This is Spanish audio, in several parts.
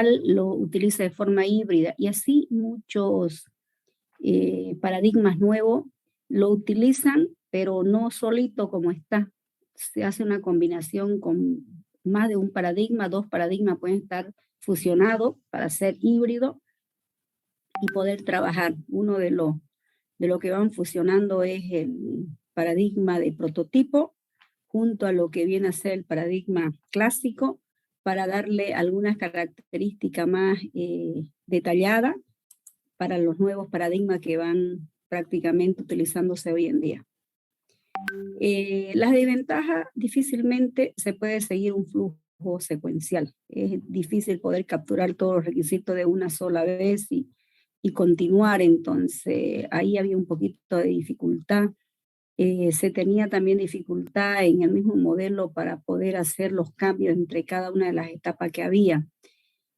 lo utiliza de forma híbrida y así muchos paradigmas nuevos lo utilizan, pero no solito como está. Se hace una combinación con más de un paradigma, dos paradigmas pueden estar fusionados para ser híbrido y poder trabajar. Uno de lo que van fusionando es el paradigma de prototipo junto a lo que viene a ser el paradigma clásico para darle algunas características más detalladas para los nuevos paradigmas que van prácticamente utilizándose hoy en día. Las desventajas, difícilmente se puede seguir un flujo secuencial. Es difícil poder capturar todos los requisitos de una sola vez y continuar, entonces ahí había un poquito de dificultad. Se tenía también dificultad en el mismo modelo para poder hacer los cambios entre cada una de las etapas que había.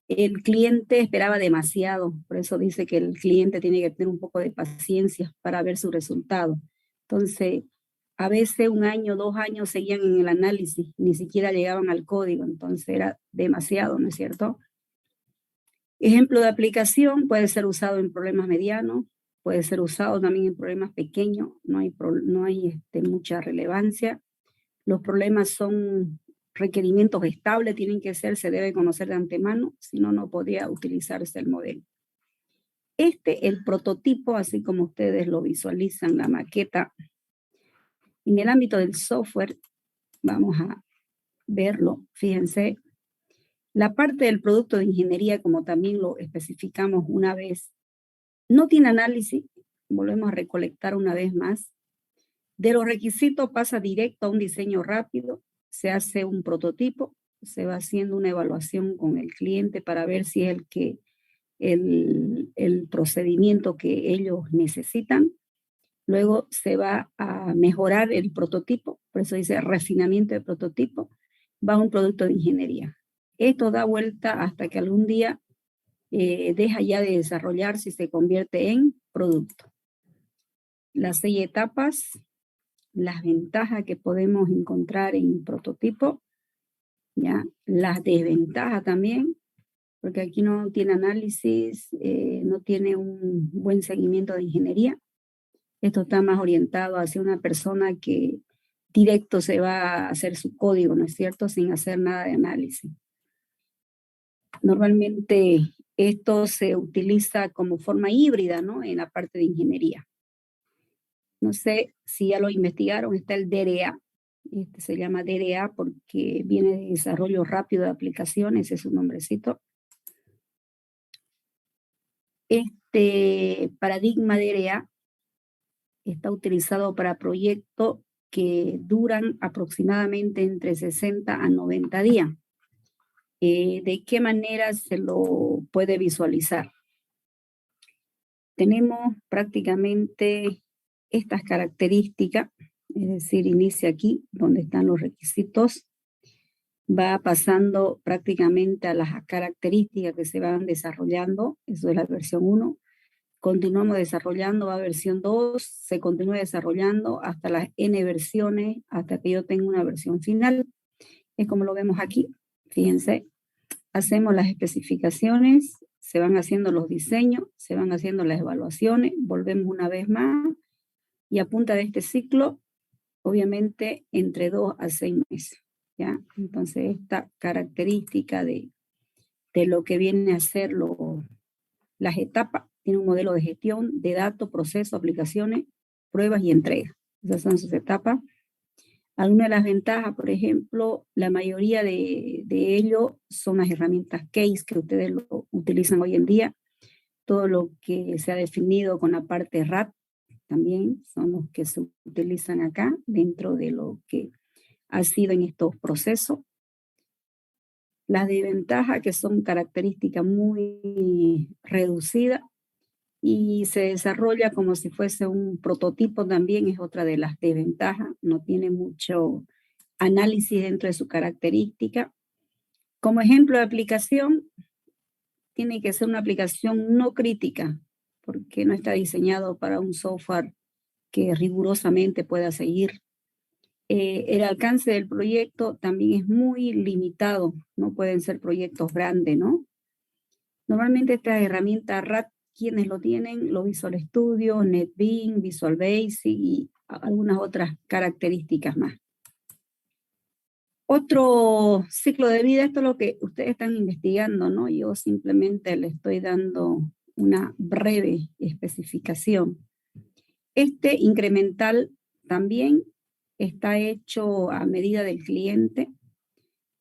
El cliente esperaba demasiado, por eso dice que el cliente tiene que tener un poco de paciencia para ver su resultado. Entonces, a veces 1 año, 2 años seguían en el análisis, ni siquiera llegaban al código, entonces era demasiado, ¿no es cierto? Ejemplo de aplicación, puede ser usado en problemas medianos, puede ser usado también en problemas pequeños, no hay mucha relevancia. Los problemas son requerimientos estables, tienen que ser, se debe conocer de antemano, si no, no podría utilizarse el modelo. El prototipo, así como ustedes lo visualizan, la maqueta, en el ámbito del software, vamos a verlo, fíjense, la parte del producto de ingeniería, como también lo especificamos una vez, no tiene análisis, volvemos a recolectar una vez más. De los requisitos pasa directo a un diseño rápido, se hace un prototipo, se va haciendo una evaluación con el cliente para ver si es el procedimiento que ellos necesitan. Luego se va a mejorar el prototipo, por eso dice refinamiento de prototipo, va a un producto de ingeniería. Esto da vuelta hasta que algún día deja ya de desarrollarse y se convierte en producto. Las 6 etapas, las ventajas que podemos encontrar en prototipo, ¿ya? Las desventajas también, porque aquí no tiene análisis, no tiene un buen seguimiento de ingeniería. Esto está más orientado hacia una persona que directo se va a hacer su código, ¿no es cierto?, sin hacer nada de análisis. Normalmente esto se utiliza como forma híbrida, ¿no?, en la parte de ingeniería. No sé si ya lo investigaron, está el DRA. Se llama DRA porque viene de desarrollo rápido de aplicaciones, es su nombrecito. Este paradigma DRA está utilizado para proyectos que duran aproximadamente entre 60 a 90 días. ¿De qué manera se lo puede visualizar? Tenemos prácticamente estas características, es decir, inicia aquí donde están los requisitos, va pasando prácticamente a las características que se van desarrollando, eso es la versión 1, continuamos desarrollando, va a versión 2, se continúa desarrollando hasta las N versiones, hasta que yo tenga una versión final, es como lo vemos aquí, fíjense, hacemos las especificaciones, se van haciendo los diseños, se van haciendo las evaluaciones, volvemos una vez más, y a punta de este ciclo, obviamente, entre 2 a 6 meses, ¿ya? Entonces, esta característica de lo que viene a ser las etapas, tiene un modelo de gestión de datos, procesos, aplicaciones, pruebas y entregas. Esas son sus etapas. Algunas de las ventajas, por ejemplo, la mayoría de ellos son las herramientas CASE que ustedes lo utilizan hoy en día. Todo lo que se ha definido con la parte RAP también son los que se utilizan acá dentro de lo que ha sido en estos procesos. Las desventajas que son características muy reducidas y se desarrolla como si fuese un prototipo también, es otra de las desventajas, no tiene mucho análisis dentro de su característica. Como ejemplo de aplicación, tiene que ser una aplicación no crítica, porque no está diseñado para un software que rigurosamente pueda seguir. El alcance del proyecto también es muy limitado, no pueden ser proyectos grandes, ¿no? Normalmente esta herramienta RAD, quienes lo tienen, lo Visual Studio, NetBeans, Visual Basic y algunas otras características más. Otro ciclo de vida, esto es lo que ustedes están investigando, ¿no? Yo simplemente les estoy dando una breve especificación. Este incremental también está hecho a medida del cliente,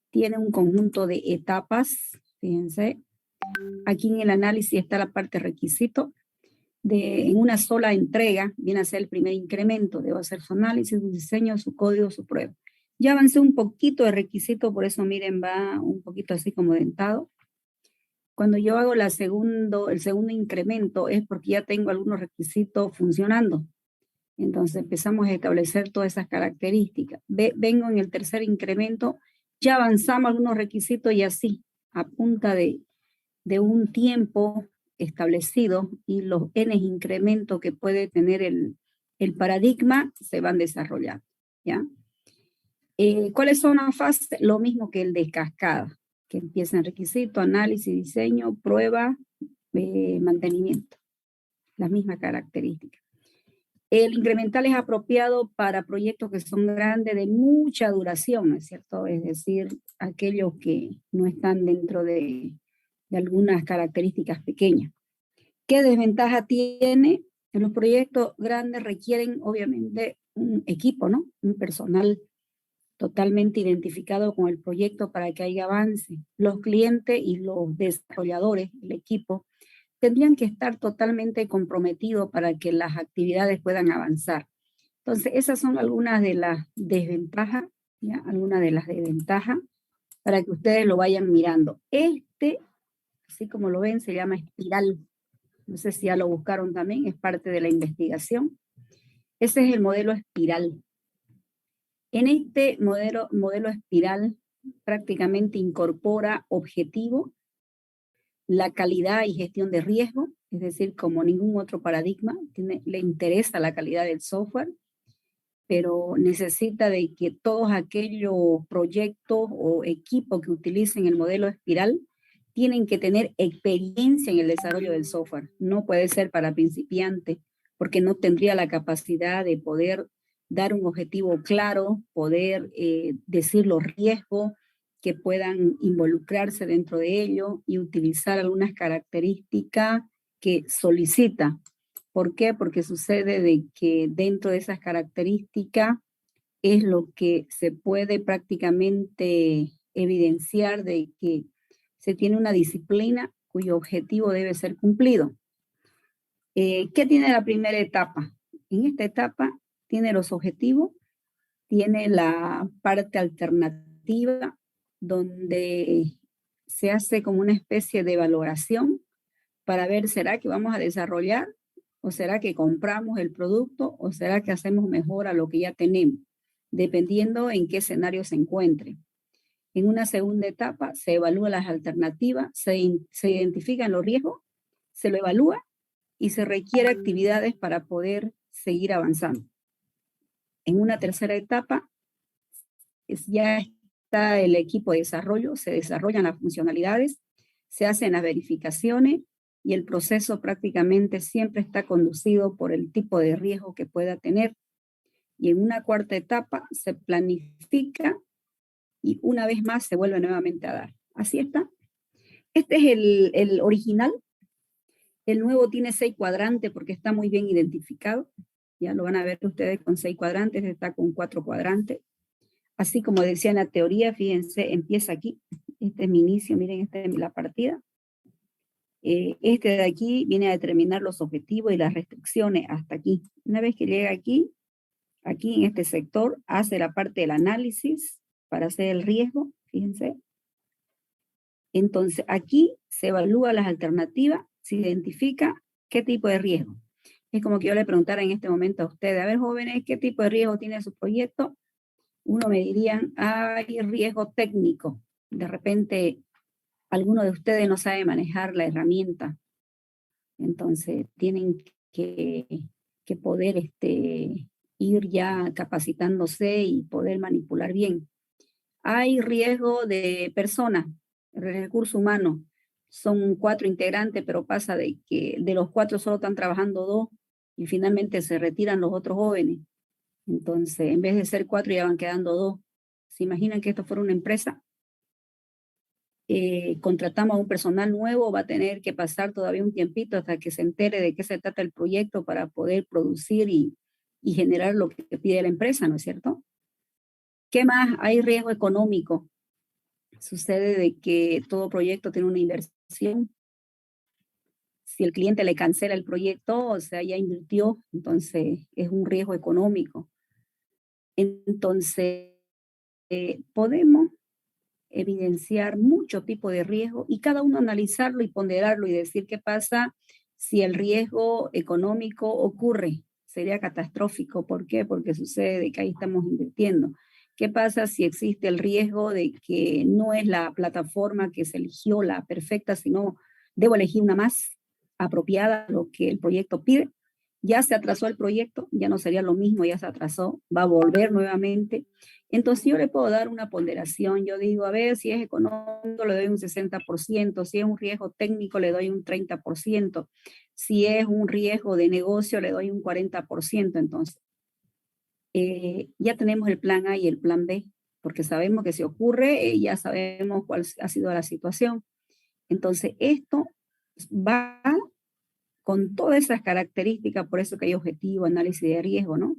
tiene un conjunto de etapas, fíjense. Aquí en el análisis está la parte requisito. En una sola entrega viene a ser el primer incremento, debo hacer su análisis, su diseño, su código, su prueba. Ya avancé un poquito de requisito, por eso miren, va un poquito así como dentado. Cuando yo hago el segundo incremento es porque ya tengo algunos requisitos funcionando. Entonces empezamos a establecer todas esas características. Vengo en el tercer incremento, ya avanzamos algunos requisitos y así, a punta de un tiempo establecido y los n incrementos que puede tener el paradigma se van desarrollando, ¿ya? ¿Cuáles son las fases? Lo mismo que el de cascada, que empieza en requisito, análisis, diseño, prueba, mantenimiento, las mismas características. El incremental es apropiado para proyectos que son grandes, de mucha duración, ¿no es cierto? Es decir, aquellos que no están dentro de algunas características pequeñas. ¿Qué desventaja tiene? En los proyectos grandes requieren obviamente un equipo, ¿no? Un personal totalmente identificado con el proyecto para que haya avance. Los clientes y los desarrolladores, el equipo, tendrían que estar totalmente comprometidos para que las actividades puedan avanzar. Entonces, esas son algunas de las desventajas, ¿ya? Algunas de las desventajas para que ustedes lo vayan mirando. Así como lo ven, se llama espiral. No sé si ya lo buscaron también, es parte de la investigación. Ese es el modelo espiral. En este modelo espiral prácticamente incorpora objetivo, la calidad y gestión de riesgo, es decir, como ningún otro paradigma, le interesa la calidad del software, pero necesita de que todos aquellos proyectos o equipos que utilicen el modelo espiral tienen que tener experiencia en el desarrollo del software. No puede ser para principiantes, porque no tendría la capacidad de poder dar un objetivo claro, poder decir los riesgos que puedan involucrarse dentro de ello y utilizar algunas características que solicita. ¿Por qué? Porque sucede de que dentro de esas características es lo que se puede prácticamente evidenciar de que se tiene una disciplina cuyo objetivo debe ser cumplido. ¿Qué tiene la primera etapa? En esta etapa tiene los objetivos, tiene la parte alternativa donde se hace como una especie de valoración para ver, ¿será que vamos a desarrollar? ¿O será que compramos el producto? ¿O será que hacemos mejor a lo que ya tenemos? Dependiendo en qué escenario se encuentre. En una segunda etapa se evalúan las alternativas, se identifican los riesgos, se lo evalúa y se requiere actividades para poder seguir avanzando. En una tercera etapa ya está el equipo de desarrollo, se desarrollan las funcionalidades, se hacen las verificaciones y el proceso prácticamente siempre está conducido por el tipo de riesgo que pueda tener. Y en una cuarta etapa se planifica y una vez más se vuelve nuevamente a dar. Así está. Este es el original. El nuevo tiene 6 cuadrantes porque está muy bien identificado. Ya lo van a ver ustedes con 6 cuadrantes, está con 4 cuadrantes. Así como decía en la teoría, fíjense, empieza aquí. Este es mi inicio, miren, esta es la partida. Este de aquí viene a determinar los objetivos y las restricciones hasta aquí. Una vez que llega aquí en este sector, hace la parte del análisis para hacer el riesgo, fíjense. Entonces, aquí se evalúa las alternativas, se identifica qué tipo de riesgo. Es como que yo le preguntara en este momento a ustedes, a ver, jóvenes, ¿qué tipo de riesgo tiene su proyecto? Uno me dirían, hay riesgo técnico. De repente, alguno de ustedes no sabe manejar la herramienta. Entonces, tienen que poder ir ya capacitándose y poder manipular bien. Hay riesgo de personas, recurso humano. son 4 integrantes, pero pasa de que de los 4 solo están trabajando 2 y finalmente se retiran los otros jóvenes. Entonces, en vez de ser 4, ya van quedando 2. ¿Se imaginan que esto fuera una empresa? Contratamos a un personal nuevo, va a tener que pasar todavía un tiempito hasta que se entere de qué se trata el proyecto para poder producir y generar lo que pide la empresa, ¿no es cierto? ¿Qué más? Hay riesgo económico. Sucede de que todo proyecto tiene una inversión. Si el cliente le cancela el proyecto, o sea, ya invirtió, entonces es un riesgo económico. Entonces, podemos evidenciar mucho tipo de riesgo y cada uno analizarlo y ponderarlo y decir qué pasa si el riesgo económico ocurre. Sería catastrófico. ¿Por qué? Porque sucede que ahí estamos invirtiendo. ¿Qué pasa si existe el riesgo de que no es la plataforma que se eligió la perfecta, sino debo elegir una más apropiada a lo que el proyecto pide? Ya se atrasó el proyecto, ya no sería lo mismo, ya se atrasó, va a volver nuevamente. Entonces yo le puedo dar una ponderación, yo digo, a ver, si es económico le doy un 60%, si es un riesgo técnico le doy un 30%, si es un riesgo de negocio le doy un 40%. Entonces, ya tenemos el plan A y el plan B, porque sabemos que si ocurre, ya sabemos cuál ha sido la situación. Entonces, esto va con todas esas características, por eso que hay objetivo, análisis de riesgo, ¿no?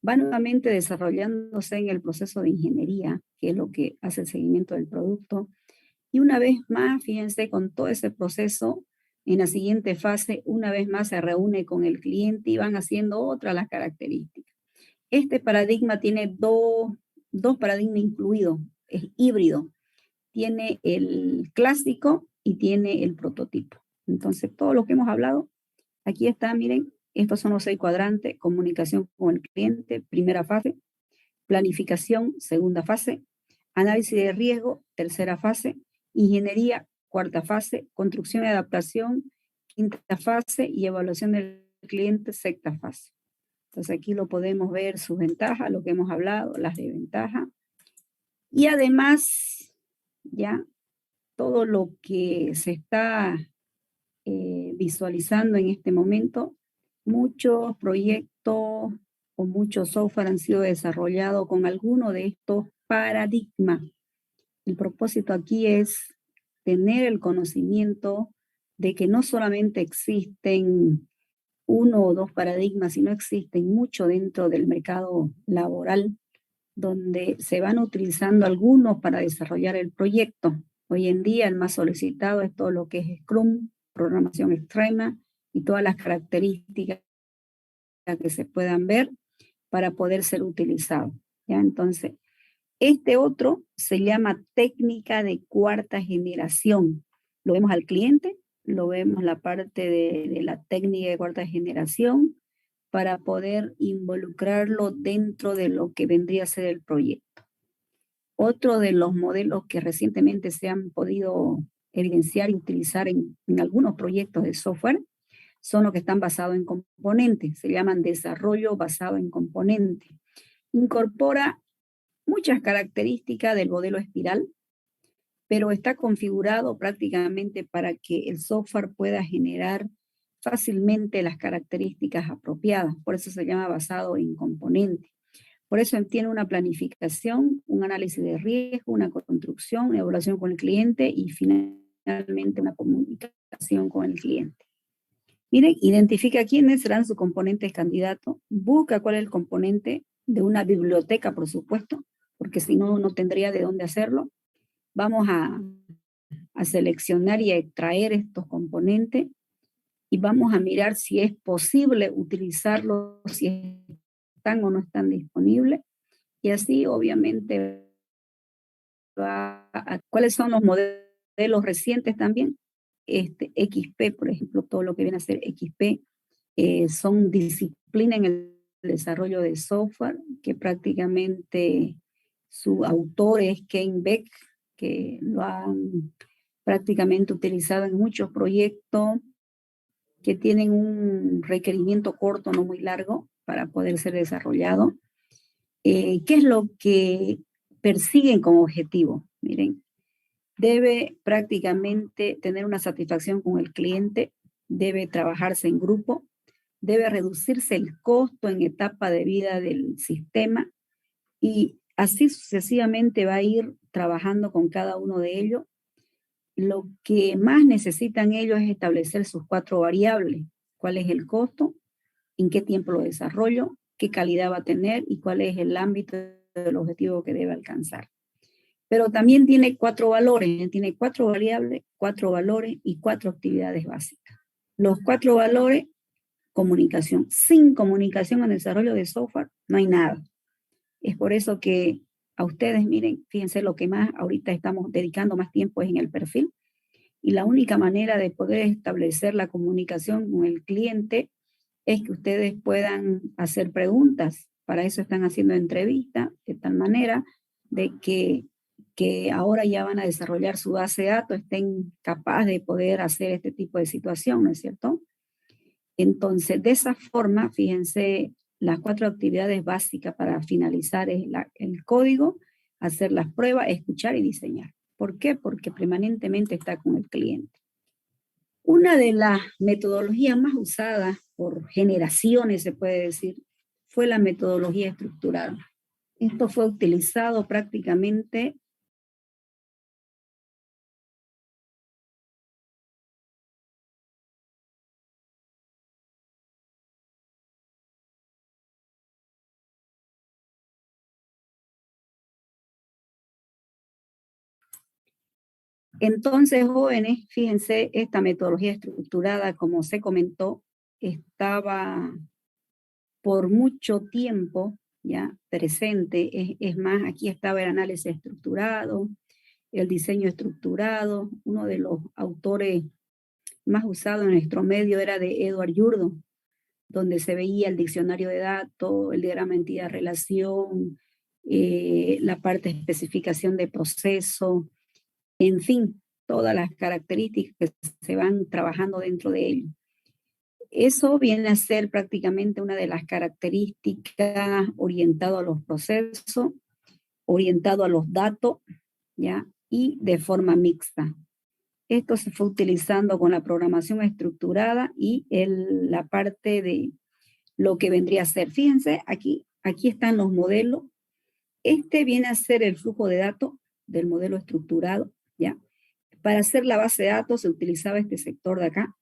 Va nuevamente desarrollándose en el proceso de ingeniería, que es lo que hace el seguimiento del producto. Y una vez más, fíjense, con todo ese proceso, en la siguiente fase, una vez más se reúne con el cliente y van haciendo otras las características. Este paradigma tiene dos paradigmas incluidos, es híbrido. Tiene el clásico y tiene el prototipo. Entonces, todo lo que hemos hablado, aquí está, miren, estos son los 6 cuadrantes: comunicación con el cliente, primera fase; planificación, segunda fase; análisis de riesgo, tercera fase; ingeniería, cuarta fase; construcción y adaptación, quinta fase; y evaluación del cliente, sexta fase. Entonces aquí lo podemos ver, sus ventajas, lo que hemos hablado, las desventajas. Y además, ya todo lo que se está visualizando en este momento, muchos proyectos o muchos software han sido desarrollados con alguno de estos paradigmas. El propósito aquí es tener el conocimiento de que no solamente existen 1 o 2 paradigmas, sino existen mucho dentro del mercado laboral, donde se van utilizando algunos para desarrollar el proyecto. Hoy en día el más solicitado es todo lo que es Scrum, programación extrema y todas las características que se puedan ver para poder ser utilizado. ¿Ya? Entonces, este otro se llama técnica de cuarta generación. Lo vemos al cliente, lo vemos la parte de la técnica de cuarta generación para poder involucrarlo dentro de lo que vendría a ser el proyecto. Otro de los modelos que recientemente se han podido evidenciar y utilizar en algunos proyectos de software son los que están basados en componentes, se llaman desarrollo basado en componentes. Incorpora muchas características del modelo espiral, pero está configurado prácticamente para que el software pueda generar fácilmente las características apropiadas. Por eso se llama basado en componentes. Por eso tiene una planificación, un análisis de riesgo, una construcción, una evaluación con el cliente y finalmente una comunicación con el cliente. Miren, identifica quiénes serán sus componentes candidatos, busca cuál es el componente de una biblioteca, por supuesto, porque si no, no tendría de dónde hacerlo. Vamos a seleccionar y a extraer estos componentes y vamos a mirar si es posible utilizarlos, si están o no están disponibles. Y así, obviamente, ¿cuáles son los modelos recientes también? XP, por ejemplo, todo lo que viene a ser XP, son disciplinas en el desarrollo de software que prácticamente su autor es Ken Beck, que lo han prácticamente utilizado en muchos proyectos que tienen un requerimiento corto, no muy largo, para poder ser desarrollado. ¿Qué es lo que persiguen como objetivo? Miren, Debe prácticamente tener una satisfacción con el cliente, debe trabajarse en grupo, debe reducirse el costo en etapa de vida del sistema y así sucesivamente va a ir trabajando con cada uno de ellos. Lo que más necesitan ellos es establecer sus 4 variables. ¿Cuál es el costo? ¿En qué tiempo lo desarrollo? ¿Qué calidad va a tener? ¿Y cuál es el ámbito del objetivo que debe alcanzar? Pero también tiene 4 valores, tiene 4 variables, 4 valores y 4 actividades básicas. Los 4 valores, comunicación. Sin comunicación en el desarrollo de software no hay nada. Es por eso que a ustedes, miren, fíjense lo que más ahorita estamos dedicando más tiempo es en el perfil. Y la única manera de poder establecer la comunicación con el cliente es que ustedes puedan hacer preguntas. Para eso están haciendo entrevistas, de tal manera de que ahora ya van a desarrollar su base de datos, estén capaces de poder hacer este tipo de situación, ¿no es cierto? Entonces, de esa forma, fíjense, las 4 actividades básicas para finalizar es el código, hacer las pruebas, escuchar y diseñar. ¿Por qué? Porque permanentemente está con el cliente. Una de las metodologías más usadas por generaciones, se puede decir, fue la metodología estructurada. Esto fue utilizado prácticamente entonces, jóvenes, fíjense, esta metodología estructurada, como se comentó, estaba por mucho tiempo ya presente. Es más, aquí estaba el análisis estructurado, el diseño estructurado. Uno de los autores más usados en nuestro medio era de Edward Jordan, donde se veía el diccionario de datos, el diagrama entidad-relación, la parte de especificación de proceso, en fin, todas las características que se van trabajando dentro de ello. Eso viene a ser prácticamente una de las características orientado a los procesos, orientado a los datos, ¿ya? Y de forma mixta. Esto se fue utilizando con la programación estructurada y la parte de lo que vendría a ser. Fíjense, aquí están los modelos. Este viene a ser el flujo de datos del modelo estructurado, ¿ya? Para hacer la base de datos se utilizaba este sector de acá,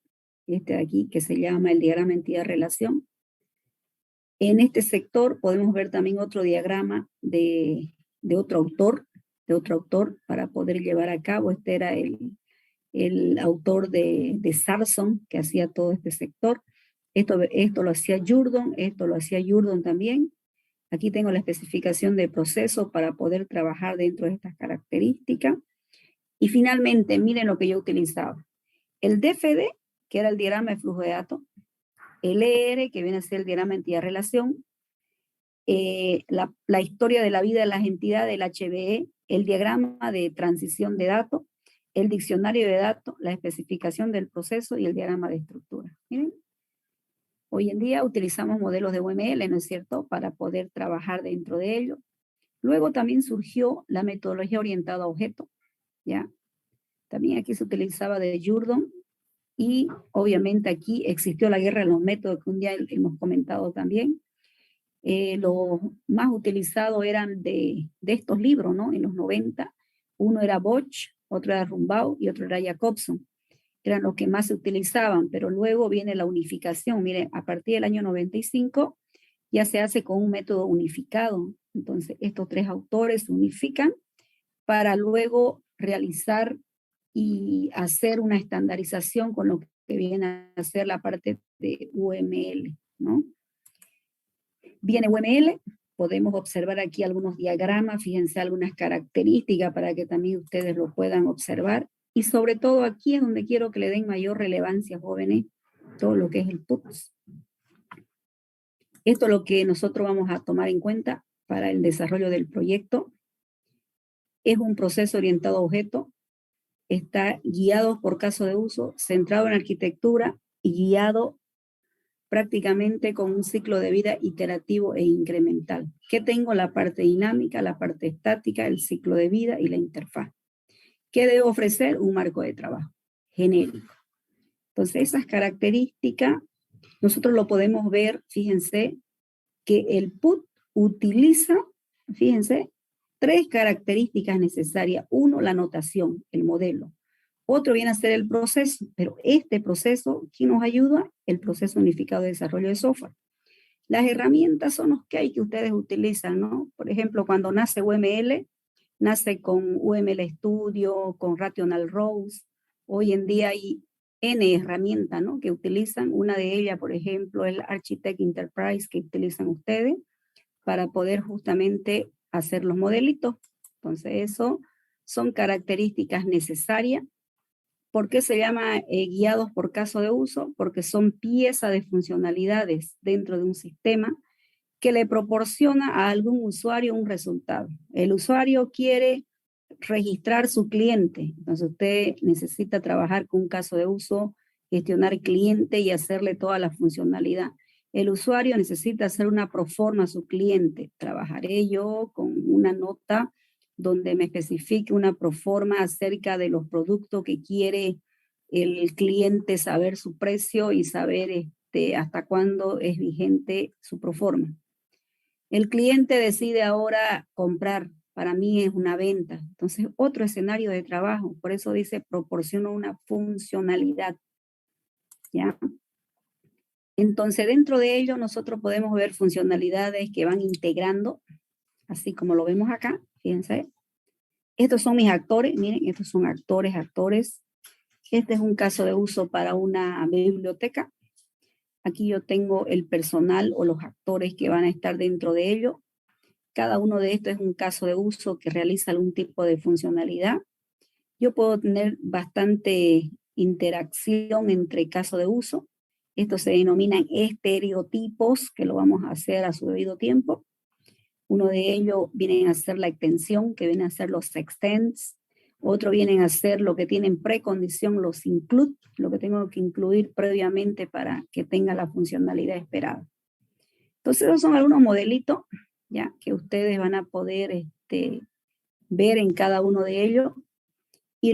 este de aquí, que se llama el diagrama entidad-relación. En este sector podemos ver también otro diagrama de otro autor, para poder llevar a cabo. Este era el autor de Sarson, que hacía todo este sector. Esto lo hacía Jordan, esto lo hacía Jordan también. Aquí tengo la especificación de proceso para poder trabajar dentro de estas características. Y finalmente, miren lo que yo utilizaba. El DFD, que era el diagrama de flujo de datos, el ER, que viene a ser el diagrama entidad-relación, la historia de la vida de las entidades, el HBE, el diagrama de transición de datos, el diccionario de datos, la especificación del proceso y el diagrama de estructura. Miren, hoy en día utilizamos modelos de UML, ¿no es cierto?, para poder trabajar dentro de ello. Luego también surgió la metodología orientada a objetos, ¿ya? También aquí se utilizaba de Jordan y obviamente aquí existió la guerra de los métodos que un día hemos comentado también. Los más utilizados eran de estos libros, ¿no? En los 90, uno era Bosch, otro era Rumbaugh y otro era Jacobson. Eran los que más se utilizaban, pero luego viene la unificación. Mire, a partir del año 95 ya se hace con un método unificado. Entonces, estos 3 autores se unifican para luego realizar y hacer una estandarización con lo que viene a ser la parte de UML, ¿no? Viene UML, podemos observar aquí algunos diagramas, fíjense algunas características para que también ustedes lo puedan observar. Y sobre todo aquí es donde quiero que le den mayor relevancia, jóvenes, todo lo que es el PUTS. Esto es lo que nosotros vamos a tomar en cuenta para el desarrollo del proyecto. Es un proceso orientado a objetos, está guiado por caso de uso, centrado en arquitectura y guiado prácticamente con un ciclo de vida iterativo e incremental. ¿Qué tengo? La parte dinámica, la parte estática, el ciclo de vida y la interfaz. ¿Qué debe ofrecer? Un marco de trabajo genérico. Entonces, esas características, nosotros lo podemos ver, fíjense, que el PUT utiliza, fíjense, 3 características necesarias. Uno, la notación, el modelo. Otro viene a ser el proceso, pero este proceso, ¿quién nos ayuda? El proceso unificado de desarrollo de software. Las herramientas son los que hay que ustedes utilizan, ¿no? Por ejemplo, cuando nace UML, nace con UML Studio, con Rational Rows. Hoy en día hay N herramientas, ¿no? Que utilizan. Una de ellas, por ejemplo, el Architect Enterprise que utilizan ustedes para poder justamente hacer los modelitos. Entonces, eso son características necesarias. ¿Por qué se llama guiados por caso de uso? Porque son piezas de funcionalidades dentro de un sistema que le proporciona a algún usuario un resultado. El usuario quiere registrar su cliente, entonces usted necesita trabajar con un caso de uso, gestionar cliente y hacerle toda la funcionalidad. El usuario necesita hacer una proforma a su cliente. Trabajaré yo con una nota donde me especifique una proforma acerca de los productos que quiere el cliente, saber su precio y saber hasta cuándo es vigente su proforma. El cliente decide ahora comprar, para mí es una venta. Entonces, otro escenario de trabajo, por eso dice proporciona una funcionalidad, ¿ya? Entonces, dentro de ello nosotros podemos ver funcionalidades que van integrando, así como lo vemos acá, fíjense. Estos son mis actores, miren, estos son actores. Este es un caso de uso para una biblioteca. Aquí yo tengo el personal o los actores que van a estar dentro de ello. Cada uno de estos es un caso de uso que realiza algún tipo de funcionalidad. Yo puedo tener bastante interacción entre casos de uso. Estos se denominan estereotipos, que lo vamos a hacer a su debido tiempo. Uno de ellos viene a ser la extensión, que viene a ser los extends. Otro vienen a ser lo que tienen precondición, los include, lo que tengo que incluir previamente para que tenga la funcionalidad esperada. Entonces, esos son algunos modelitos ya que ustedes van a poder ver en cada uno de ellos. Y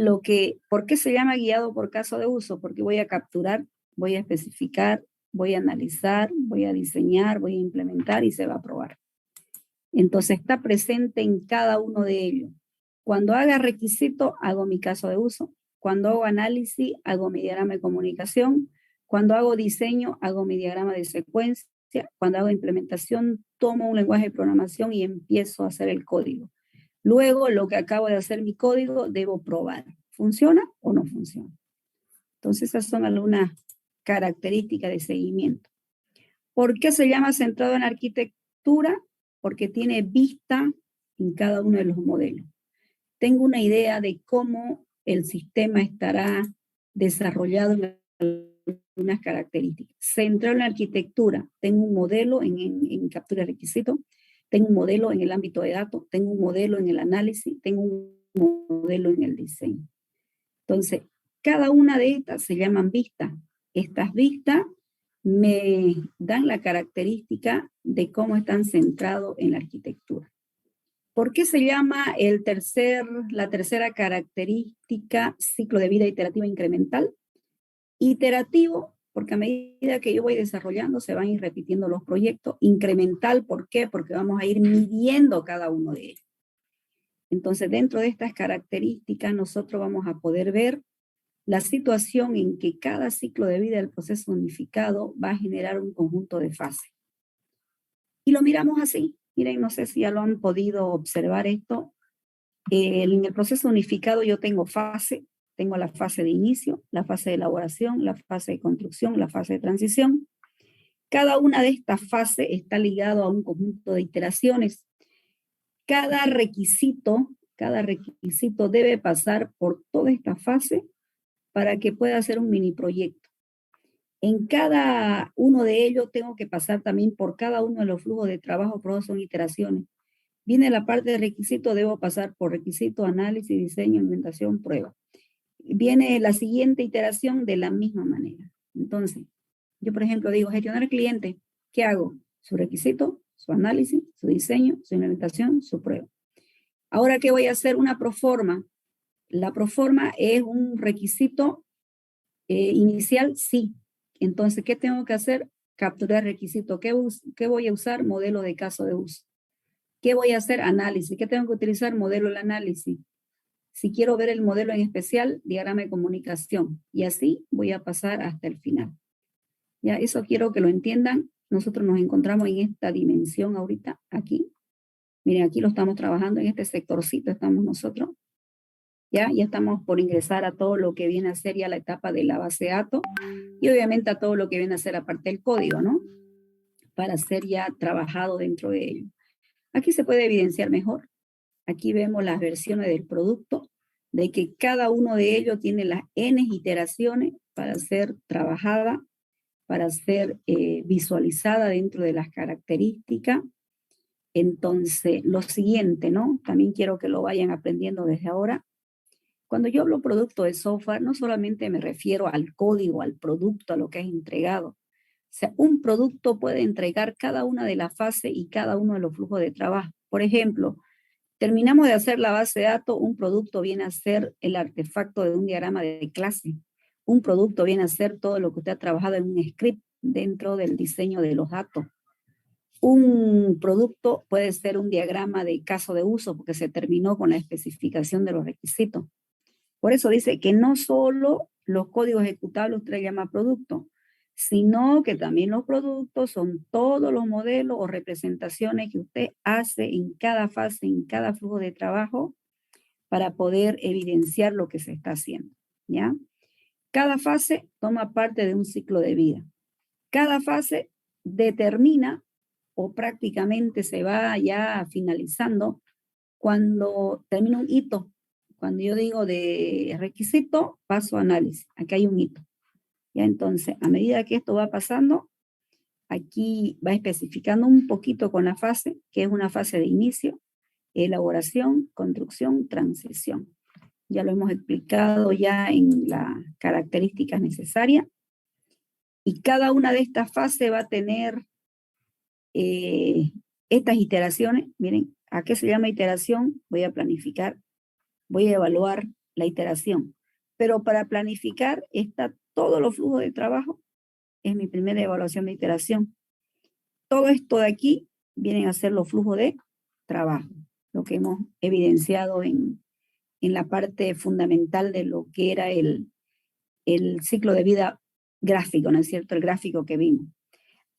¿por qué se llama guiado por caso de uso? Porque voy a capturar, voy a especificar, voy a analizar, voy a diseñar, voy a implementar y se va a probar. Entonces está presente en cada uno de ellos. Cuando haga requisito, hago mi caso de uso. Cuando hago análisis, hago mi diagrama de comunicación. Cuando hago diseño, hago mi diagrama de secuencia. Cuando hago implementación, tomo un lenguaje de programación y empiezo a hacer el código. Luego, lo que acabo de hacer mi código, debo probar. ¿Funciona o no funciona? Entonces, esas son algunas características de seguimiento. ¿Por qué se llama centrado en arquitectura? Porque tiene vista en cada uno de los modelos. Tengo una idea de cómo el sistema estará desarrollado en unas características. Centrado en la arquitectura, tengo un modelo en captura de requisitos, tengo un modelo en el ámbito de datos, tengo un modelo en el análisis, tengo un modelo en el diseño. Entonces, cada una de estas se llaman vistas. Estas vistas me dan la característica de cómo están centrados en la arquitectura. ¿Por qué se llama la tercera característica ciclo de vida iterativa incremental? Iterativo, porque a medida que yo voy desarrollando se van a ir repitiendo los proyectos. Incremental, ¿por qué? Porque vamos a ir midiendo cada uno de ellos. Entonces, dentro de estas características, nosotros vamos a poder ver la situación en que cada ciclo de vida del proceso unificado va a generar un conjunto de fases. Y lo miramos así. Miren, no sé si ya lo han podido observar esto. En el proceso unificado yo tengo fase. Tengo la fase de inicio, la fase de elaboración, la fase de construcción, la fase de transición. Cada una de estas fases está ligado a un conjunto de iteraciones. Cada requisito debe pasar por toda esta fase para que pueda hacer un mini proyecto. En cada uno de ellos tengo que pasar también por cada uno de los flujos de trabajo, pero son iteraciones. Viene la parte de requisito, debo pasar por requisito, análisis, diseño, implementación, prueba. Viene la siguiente iteración de la misma manera. Entonces, yo por ejemplo digo, gestionar cliente, ¿qué hago? Su requisito, su análisis, su diseño, su implementación, su prueba. Ahora, ¿qué voy a hacer? Una proforma. la proforma es un requisito inicial, sí. Entonces, ¿qué tengo que hacer? Capturar requisito. ¿Qué voy a usar? Modelo de caso de uso. ¿Qué voy a hacer? Análisis. ¿Qué tengo que utilizar? Modelo del análisis. Si quiero ver el modelo en especial, diagrama de comunicación. Y así voy a pasar hasta el final. Ya, eso quiero que lo entiendan. Nosotros nos encontramos en esta dimensión ahorita, aquí. Miren, aquí lo estamos trabajando, en este sectorcito estamos nosotros. Ya estamos por ingresar a todo lo que viene a ser ya la etapa de la base de datos y obviamente a todo lo que viene a ser aparte del código, ¿no? Para ser ya trabajado dentro de ello. Aquí se puede evidenciar mejor. Aquí vemos las versiones del producto, de que cada uno de ellos tiene las N iteraciones para ser trabajada, para ser visualizada dentro de las características. Entonces, lo siguiente, ¿no? También quiero que lo vayan aprendiendo desde ahora. Cuando yo hablo producto de software, no solamente me refiero al código, al producto, a lo que es entregado. O sea, un producto puede entregar cada una de las fases y cada uno de los flujos de trabajo. Por ejemplo, terminamos de hacer la base de datos, un producto viene a ser el artefacto de un diagrama de clase. Un producto viene a ser todo lo que usted ha trabajado en un script dentro del diseño de los datos. Un producto puede ser un diagrama de caso de uso porque se terminó con la especificación de los requisitos. Por eso dice que no solo los códigos ejecutables usted le llama producto, sino que también los productos son todos los modelos o representaciones que usted hace en cada fase, en cada flujo de trabajo para poder evidenciar lo que se está haciendo, ¿ya? Cada fase toma parte de un ciclo de vida. Cada fase determina o prácticamente se va ya finalizando cuando termina un hito. Cuando yo digo de requisito, paso a análisis. Aquí hay un hito. Ya entonces, a medida que esto va pasando, aquí va especificando un poquito con la fase, que es una fase de inicio, elaboración, construcción, transición. Ya lo hemos explicado ya en las características necesarias. Y cada una de estas fases va a tener estas iteraciones. Miren, ¿a qué se llama iteración? Voy a planificar, voy a evaluar la iteración. Pero para planificar está todos los flujos de trabajo. Es mi primera evaluación de iteración. Todo esto de aquí vienen a ser los flujos de trabajo, lo que hemos evidenciado en la parte fundamental de lo que era el ciclo de vida gráfico, ¿no es cierto? El gráfico que vimos.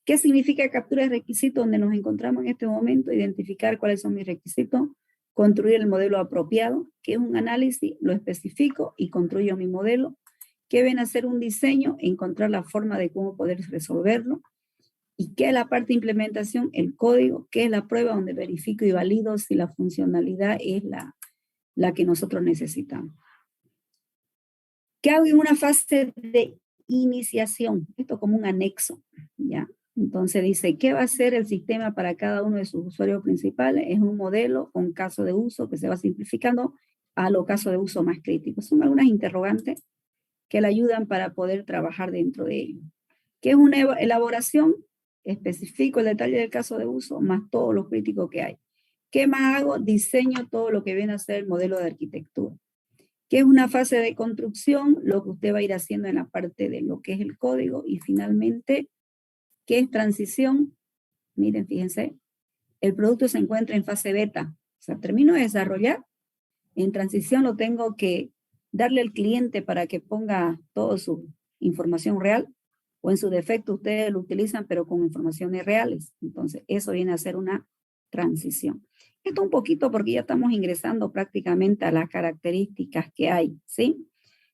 ¿Qué significa captura de requisitos? Donde nos encontramos en este momento, identificar cuáles son mis requisitos, construir el modelo apropiado, que es un análisis, lo especifico y construyo mi modelo. ¿Qué viene a ser un diseño? Encontrar la forma de cómo poder resolverlo. ¿Y qué es la parte de implementación? El código, que es la prueba donde verifico y valido si la funcionalidad es la que nosotros necesitamos. ¿Qué hago en una fase de iniciación? Esto como un anexo, ¿ya? Entonces dice, ¿qué va a ser el sistema para cada uno de sus usuarios principales? Es un modelo con caso de uso que se va simplificando a los casos de uso más críticos. Son algunas interrogantes que le ayudan para poder trabajar dentro de ello. ¿Qué es una elaboración? Especifico el detalle del caso de uso más todos los críticos que hay. ¿Qué más hago? Diseño todo lo que viene a ser el modelo de arquitectura. ¿Qué es una fase de construcción? Lo que usted va a ir haciendo en la parte de lo que es el código. Y finalmente, ¿qué es transición? Miren, fíjense, el producto se encuentra en fase beta. O sea, termino de desarrollar. En transición lo tengo que darle al cliente para que ponga toda su información real. O en su defecto ustedes lo utilizan, pero con informaciones reales. Entonces, eso viene a ser una transición. Esto un poquito porque ya estamos ingresando prácticamente a las características que hay, ¿sí?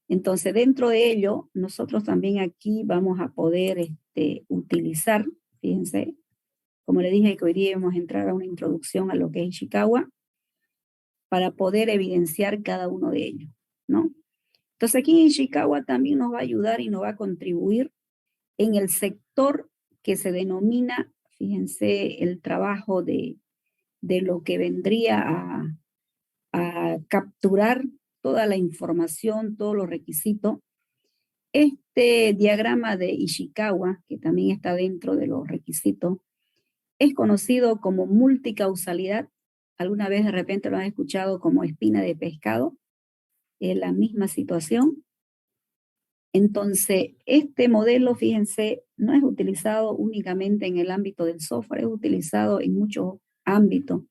Entonces, dentro de ello, nosotros también aquí vamos a poder utilizar, fíjense, como le dije que hoy día vamos a entrar a una introducción a lo que es Ishikawa para poder evidenciar cada uno de ellos, ¿no? Entonces, aquí en Ishikawa también nos va a ayudar y nos va a contribuir en el sector que se denomina, fíjense, el trabajo de lo que vendría a capturar toda la información, todos los requisitos. Este diagrama de Ishikawa, que también está dentro de los requisitos, es conocido como multicausalidad. ¿Alguna vez de repente lo han escuchado como espina de pescado? la misma situación. Entonces, este modelo, fíjense, no es utilizado únicamente en el ámbito del software, es utilizado en muchos ámbitos.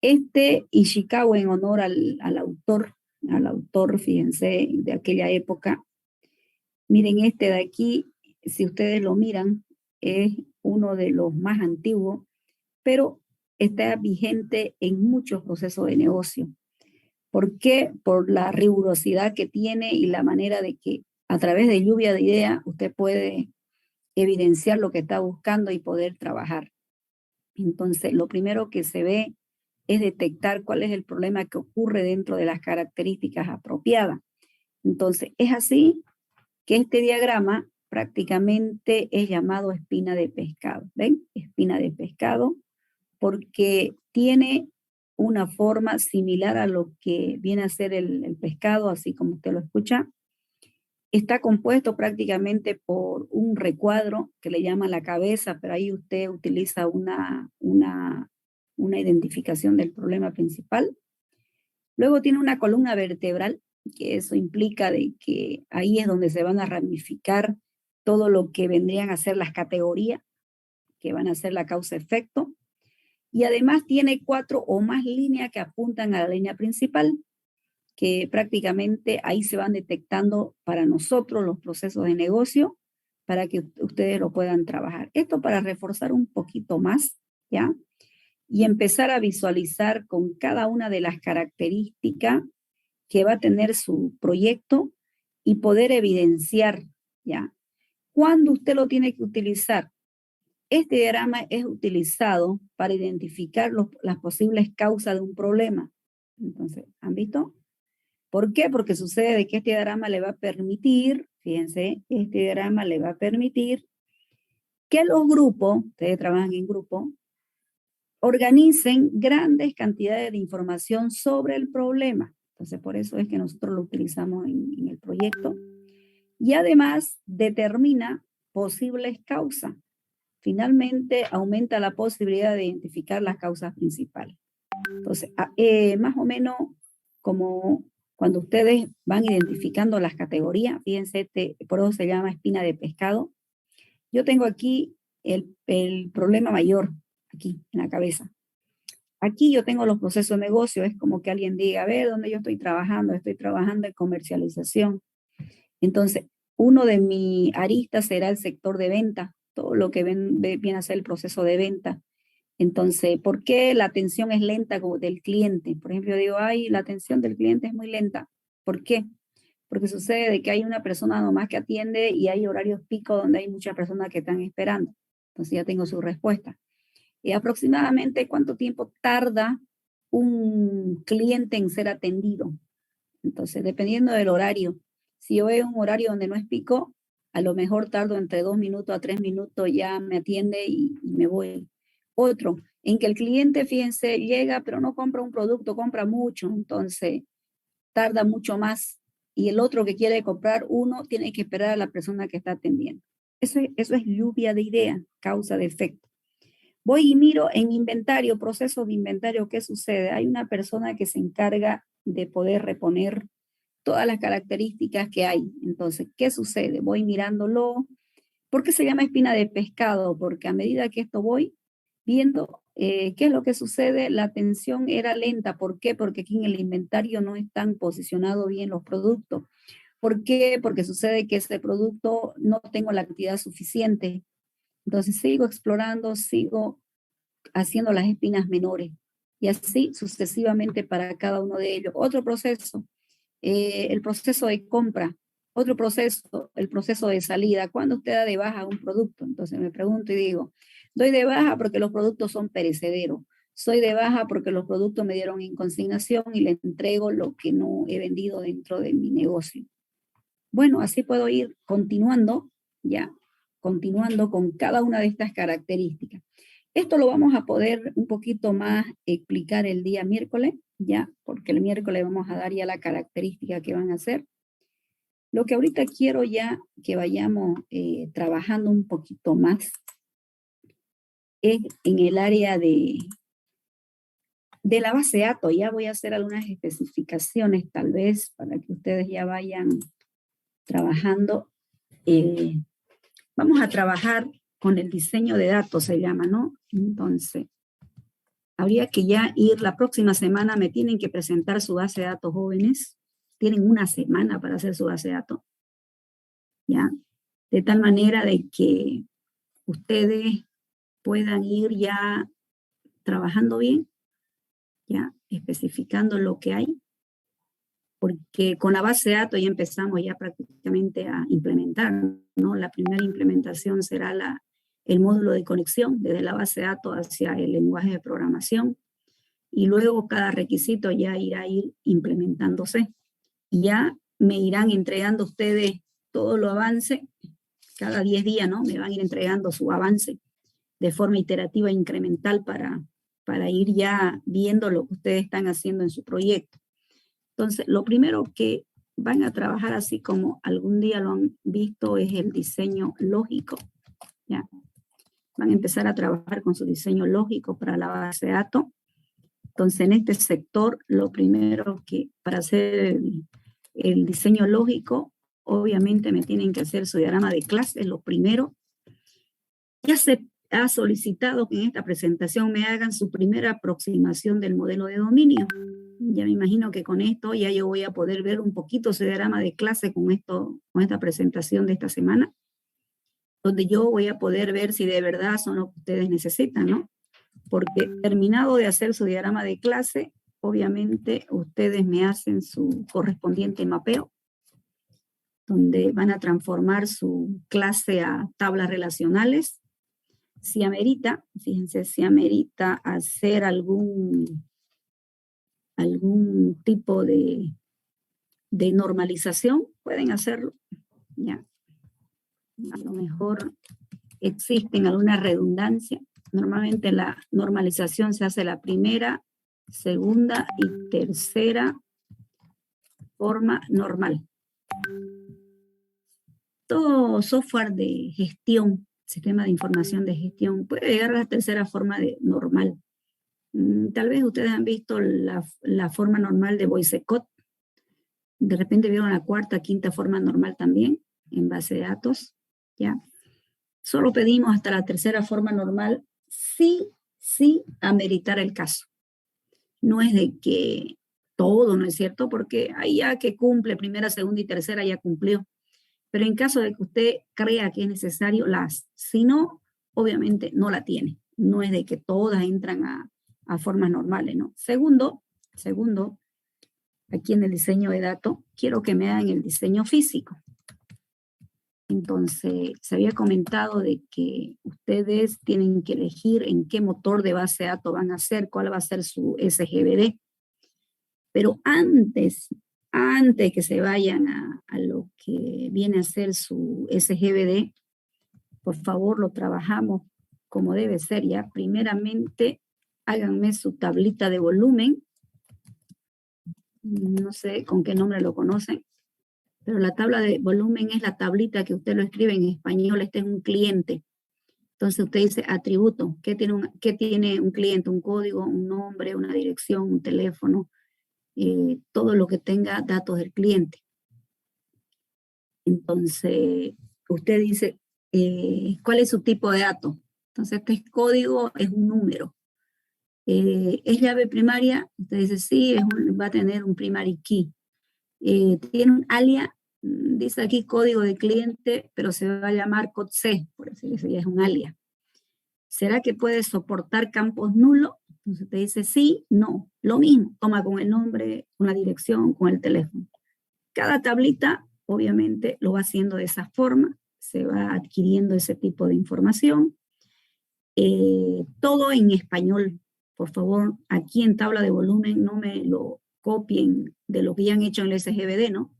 Este Ishikawa, en honor al autor, fíjense, de aquella época. Miren este de aquí, si ustedes lo miran, es uno de los más antiguos, pero está vigente en muchos procesos de negocio. ¿Por qué? Por la rigurosidad que tiene y la manera de que a través de lluvia de ideas usted puede evidenciar lo que está buscando y poder trabajar. Entonces, lo primero que se ve es detectar cuál es el problema que ocurre dentro de las características apropiadas. Entonces, es así que este diagrama prácticamente es llamado espina de pescado. ¿Ven? Espina de pescado, porque tiene una forma similar a lo que viene a ser el pescado, así como usted lo escucha. Está compuesto prácticamente por un recuadro que le llama la cabeza, pero ahí usted utiliza una identificación del problema principal. Luego tiene una columna vertebral, que eso implica de que ahí es donde se van a ramificar todo lo que vendrían a ser las categorías, que van a ser la causa-efecto. Y además tiene 4 o más líneas que apuntan a la línea principal, que prácticamente ahí se van detectando para nosotros los procesos de negocio para que ustedes lo puedan trabajar. Esto para reforzar un poquito más, ¿ya? Y empezar a visualizar con cada una de las características que va a tener su proyecto y poder evidenciar, ¿ya? ¿Cuándo usted lo tiene que utilizar? Este diagrama es utilizado para identificar las posibles causas de un problema. Entonces, ¿han visto? ¿Por qué? Porque sucede de que este diagrama le va a permitir, fíjense, este diagrama le va a permitir que los grupos, ustedes trabajan en grupo, organicen grandes cantidades de información sobre el problema. Entonces, por eso es que nosotros lo utilizamos en el proyecto. Y además determina posibles causas. Finalmente, aumenta la posibilidad de identificar las causas principales. Entonces, más o menos como cuando ustedes van identificando las categorías, fíjense, por eso se llama espina de pescado. Yo tengo aquí el problema mayor, aquí en la cabeza. Aquí yo tengo los procesos de negocio, es como que alguien diga, a ver, ¿dónde yo estoy trabajando en comercialización. Entonces, uno de mis aristas será el sector de venta, todo lo que viene a ser el proceso de venta. Entonces, ¿por qué la atención es lenta del cliente? Por ejemplo, yo digo, ay, la atención del cliente es muy lenta. ¿Por qué? Porque sucede de que hay una persona nomás que atiende y hay horarios pico donde hay muchas personas que están esperando. Entonces ya tengo su respuesta. Y aproximadamente cuánto tiempo tarda un cliente en ser atendido. Entonces, dependiendo del horario, si yo veo un horario donde no es pico, a lo mejor tardo entre 2 minutos a 3 minutos, ya me atiende y me voy. Otro, en que el cliente, fíjense, llega, pero no compra un producto, compra mucho, entonces tarda mucho más. Y el otro que quiere comprar uno, tiene que esperar a la persona que está atendiendo. Eso es lluvia de ideas, causa de efecto. Voy y miro en inventario, proceso de inventario, ¿qué sucede? Hay una persona que se encarga de poder reponer todas las características que hay. Entonces, ¿qué sucede? Voy mirándolo. ¿Por qué se llama espina de pescado? Porque a medida que esto voy viendo qué es lo que sucede, la atención era lenta. ¿Por qué? Porque aquí en el inventario no están posicionados bien los productos. ¿Por qué? Porque sucede que ese producto no tengo la cantidad suficiente. Entonces sigo explorando, sigo haciendo las espinas menores y así sucesivamente para cada uno de ellos. Otro proceso, el proceso de compra. Otro proceso, el proceso de salida. ¿Cuándo usted da de baja un producto? Entonces me pregunto y digo, doy de baja porque los productos son perecederos. Soy de baja porque los productos me dieron en consignación y le entrego lo que no he vendido dentro de mi negocio. Bueno, así puedo ir continuando, ya, continuando con cada una de estas características. Esto lo vamos a poder un poquito más explicar el día miércoles, ya, porque el miércoles vamos a dar ya la característica que van a hacer. Lo que ahorita quiero ya que vayamos trabajando un poquito más es en el área de de la base de datos, ya voy a hacer algunas especificaciones tal vez para que ustedes ya vayan trabajando. Vamos a trabajar con el diseño de datos, se llama, ¿no? Entonces, habría que ya ir, la próxima semana me tienen que presentar su base de datos, jóvenes. Tienen una semana para hacer su base de datos, ¿ya? De tal manera de que ustedes puedan ir ya trabajando bien, ya especificando lo que hay, porque con la base de datos ya empezamos ya prácticamente a implementar, ¿no? La primera implementación será el módulo de conexión desde la base de datos hacia el lenguaje de programación, y luego cada requisito ya irá a ir implementándose. Y ya me irán entregando ustedes todo lo avance, cada 10 días, ¿no? Me van a ir entregando su avance de forma iterativa e incremental para ir ya viendo lo que ustedes están haciendo en su proyecto. Entonces, lo primero que van a trabajar, así como algún día lo han visto, es el diseño lógico, ¿ya? Van a empezar a trabajar con su diseño lógico para la base de datos. Entonces, en este sector, lo primero que para hacer el diseño lógico, obviamente me tienen que hacer su diagrama de clase, lo primero. Ya se ha solicitado que en esta presentación me hagan su primera aproximación del modelo de dominio. Ya me imagino que con esto ya yo voy a poder ver un poquito ese diagrama de clase con esta presentación de esta semana, donde yo voy a poder ver si de verdad son lo que ustedes necesitan, ¿no? Porque terminado de hacer su diagrama de clase, obviamente ustedes me hacen su correspondiente mapeo, donde van a transformar su clase a tablas relacionales. Si amerita, fíjense, si amerita hacer algún tipo de normalización, pueden hacerlo, ya. A lo mejor existen alguna redundancia. Normalmente la normalización se hace la primera, segunda y tercera forma normal. Todo software de gestión, sistema de información de gestión, puede llegar a la tercera forma de normal. Tal vez ustedes han visto la forma normal de VoiceCode. De repente vieron la cuarta, quinta forma normal también en base de datos, ¿ya? Solo pedimos hasta la tercera forma normal sí ameritar el caso. No es de que todo, ¿no es cierto? Porque ahí ya que cumple primera, segunda y tercera ya cumplió. Pero en caso de que usted crea que es necesario, si no, obviamente no la tiene. No es de que todas entran a formas normales, ¿no? Segundo, aquí en el diseño de datos, quiero que me hagan el diseño físico. Entonces, se había comentado de que ustedes tienen que elegir en qué motor de base de datos van a hacer, cuál va a ser su SGBD. Pero antes que se vayan a lo que viene a ser su SGBD, por favor lo trabajamos como debe ser, ya. Primeramente, háganme su tablita de volumen. No sé con qué nombre lo conocen, pero la tabla de volumen es la tablita que usted lo escribe en español. Este es un cliente. Entonces usted dice atributo. ¿Qué tiene un cliente? Un código, un nombre, una dirección, un teléfono, todo lo que tenga datos del cliente. Entonces usted dice, ¿cuál es su tipo de dato? Entonces este código es un número. ¿Es llave primaria? Usted dice, sí, va a tener un primary key. Tiene un alias, dice aquí código de cliente, pero se va a llamar code C, por decir eso, ya es un alias. ¿Será que puede soportar campos nulos? Entonces te dice sí, no, lo mismo, toma con el nombre, con la dirección, con el teléfono. Cada tablita, obviamente, lo va haciendo de esa forma, se va adquiriendo ese tipo de información. Todo en español. Por favor, aquí en tabla de volumen no me lo copien de lo que ya han hecho en el SGBD, ¿no?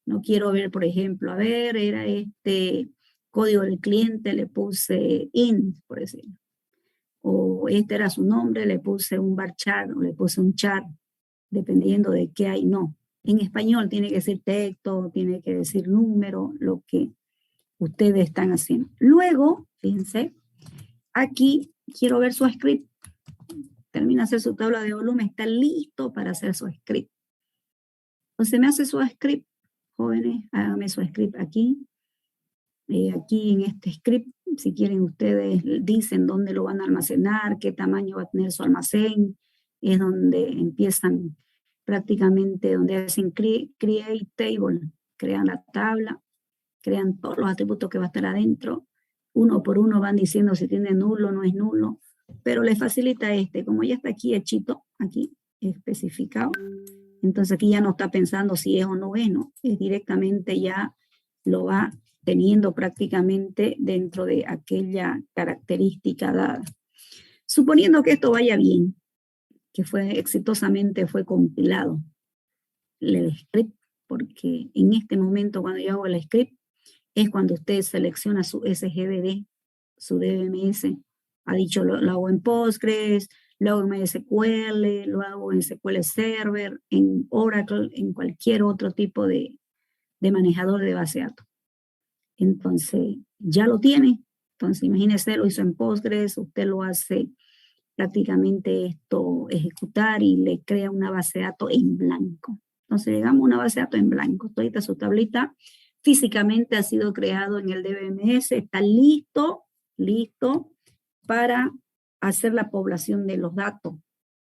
No quiero ver, por ejemplo, a ver, era este código del cliente, le puse int, por decirlo. O este era su nombre, le puse un varchar o le puse un char, dependiendo de qué hay. No, en español tiene que decir texto, tiene que decir número, lo que ustedes están haciendo. Luego, fíjense, aquí quiero ver su script. termina de hacer su tabla de volumen, está listo para hacer su script. Entonces me hace su script, jóvenes, háganme su script aquí. Aquí en este script, si quieren ustedes dicen dónde lo van a almacenar, qué tamaño va a tener su almacén, es donde empiezan prácticamente, donde hacen create table, crean la tabla, crean todos los atributos que va a estar adentro, uno por uno van diciendo si tiene nulo, no es nulo, pero les facilita como ya está aquí hechito, aquí especificado, entonces aquí ya no está pensando si es o no es, ¿no? Es directamente ya lo va teniendo prácticamente dentro de aquella característica dada. Suponiendo que esto vaya bien, que exitosamente fue compilado el script, porque en este momento cuando yo hago el script, es cuando usted selecciona su SGBD, su DBMS, ha dicho lo hago en Postgres, lo hago en MySQL, lo hago en SQL Server, en Oracle, en cualquier otro tipo de manejador de base de datos. Entonces, ya lo tiene. Entonces, imagínese, lo hizo en Postgres, usted lo hace prácticamente esto, ejecutar y le crea una base de datos en blanco. Entonces, llegamos a una base de datos en blanco. Toda su tablita físicamente ha sido creado en el DBMS, está listo para hacer la población de los datos.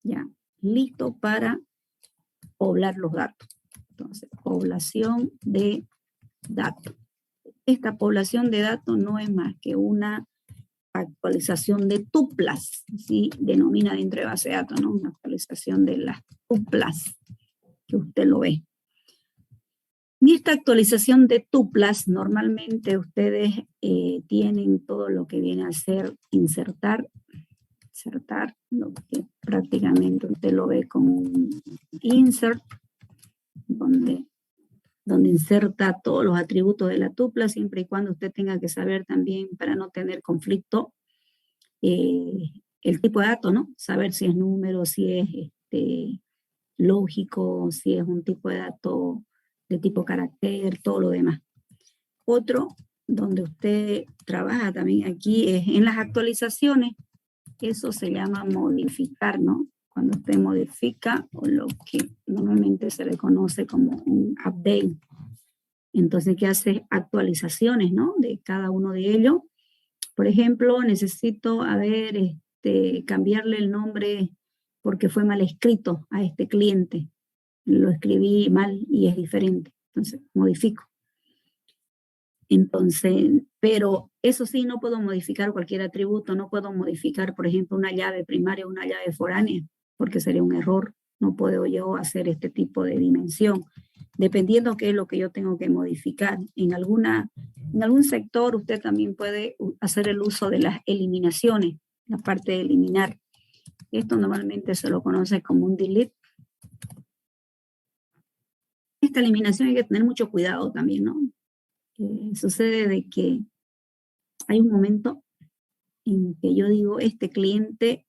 Ya, listo para poblar los datos. Entonces, población de datos. Esta población de datos no es más que una actualización de tuplas, ¿sí? Denomina dentro de base de datos, ¿no? Una actualización de las tuplas, que usted lo ve. Y esta actualización de tuplas, normalmente ustedes tienen todo lo que viene a ser insertar, lo que prácticamente usted lo ve como un insert, donde inserta todos los atributos de la tupla, siempre y cuando usted tenga que saber también, para no tener conflicto, el tipo de dato, ¿no? Saber si es número, si es lógico, si es un tipo de dato de tipo carácter, todo lo demás. Otro, donde usted trabaja también aquí, es en las actualizaciones. Eso se llama modificar, ¿no? Cuando usted modifica, o lo que normalmente se le conoce como un update. Entonces, ¿qué hace? Actualizaciones, ¿no? De cada uno de ellos. Por ejemplo, necesito, cambiarle el nombre porque fue mal escrito a este cliente. Lo escribí mal y es diferente. Entonces, modifico. Entonces, pero eso sí, no puedo modificar cualquier atributo. No puedo modificar, por ejemplo, una llave primaria o una llave foránea, porque sería un error. No puedo yo hacer este tipo de dimensión, dependiendo qué es lo que yo tengo que modificar. En algún sector usted también puede hacer el uso de las eliminaciones, la parte de eliminar. Esto normalmente se lo conoce como un delete. Esta eliminación hay que tener mucho cuidado también, ¿no? Sucede de que hay un momento en que yo digo, este cliente